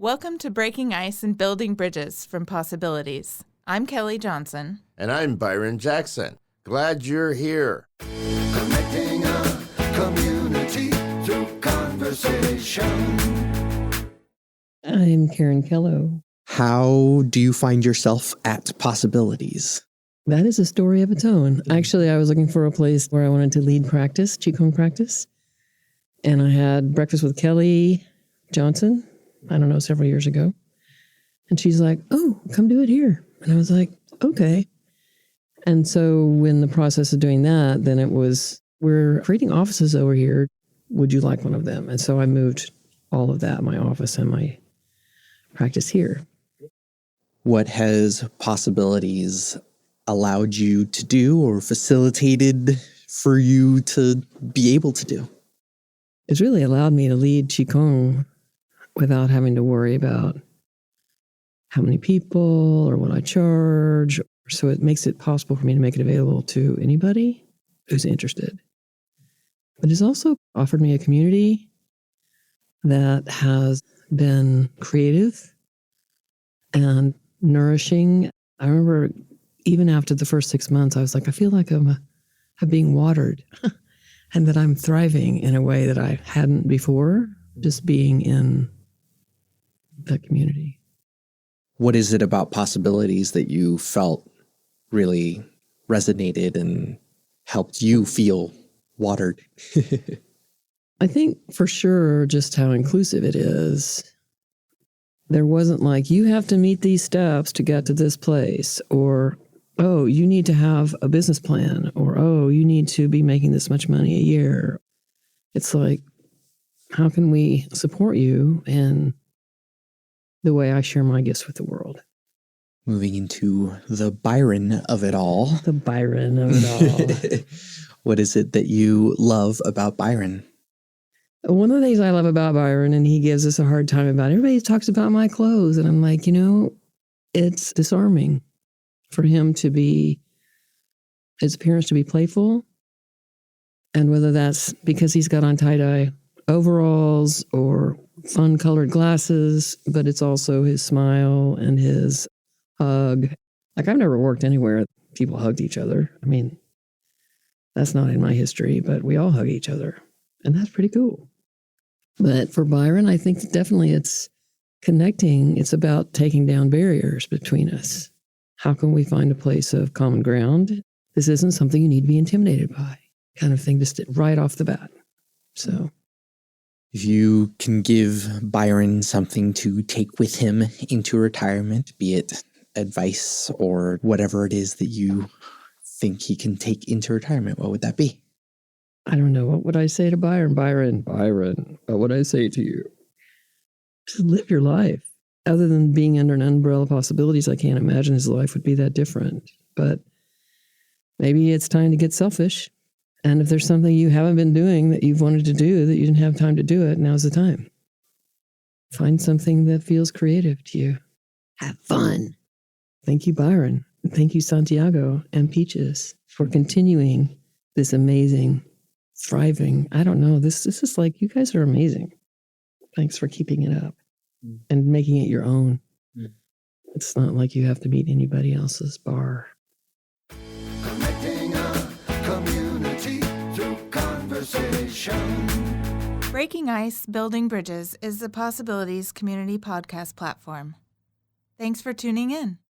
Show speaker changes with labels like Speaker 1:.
Speaker 1: Welcome to Breaking Ice and Building Bridges from Possibilities. I'm Kelly Johnson.
Speaker 2: And I'm Byron Jackson. Glad you're here.
Speaker 3: Connecting a community through conversation.
Speaker 4: I'm Karen Kellow.
Speaker 5: How do you find yourself at Possibilities?
Speaker 4: That is a story of its own. Actually, I was looking for a place where I wanted to lead practice, Qigong practice. And I had breakfast with Kelly Johnson, I don't know, several years ago. And she's like, oh, come do it here. And I was like, okay. And so in the process of doing that, then it was, we're creating offices over here. Would you like one of them? And so I moved all of that, my office and my practice here.
Speaker 5: What has Possibilities allowed you to do or facilitated for you to be able to do?
Speaker 4: It's really allowed me to lead Qigong without having to worry about how many people or what I charge. So it makes it possible for me to make it available to anybody who's interested. But it's also offered me a community that has been creative and nourishing. I remember even after the first 6 months, I was like, I feel like I'm being watered and that I'm thriving in a way that I hadn't before, just being in the community.
Speaker 5: What is it about Possibilities that you felt really resonated and helped you feel watered?
Speaker 4: I think for sure just how inclusive it is. There wasn't like, you have to meet these steps to get to this place, or, oh, you need to have a business plan, or, oh, you need to be making this much money a year. It's like, how can we support you in the way I share my gifts with the world?
Speaker 5: Moving into the Byron of it all.
Speaker 4: The Byron of it all.
Speaker 5: What is it that you love about Byron?
Speaker 4: One of the things I love about Byron, and he gives us a hard time about, everybody talks about my clothes, and I'm like, it's disarming for him to be, his appearance to be playful. And whether that's because he's got on tie-dye overalls or fun-colored glasses, but it's also his smile and his hug. Like, I've never worked anywhere people hugged each other. I mean, that's not in my history, but we all hug each other. And that's pretty cool. But for Byron, I think definitely it's connecting. It's about taking down barriers between us. How can we find a place of common ground? This isn't something you need to be intimidated by, kind of thing, just right off the bat. So
Speaker 5: if you can give Byron something to take with him into retirement, be it advice or whatever it is that you think he can take into retirement, what would that be?
Speaker 4: I don't know. What would I say to Byron? Byron, what would I say to you? Just live your life. Other than being under an umbrella of Possibilities, I can't imagine his life would be that different. But maybe it's time to get selfish. And if there's something you haven't been doing that you've wanted to do that you didn't have time to do it, now's the time. Find something that feels creative to you. Have fun. Thank you, Byron. And thank you, Santiago and Peaches, for continuing this amazing, thriving. I don't know. This is like, you guys are amazing. Thanks for keeping it up and making it your own. It's not like you have to meet anybody else's bar.
Speaker 3: Connecting a community through conversation.
Speaker 1: Breaking Ice, Building Bridges is the Possibilities community podcast platform. Thanks for tuning in.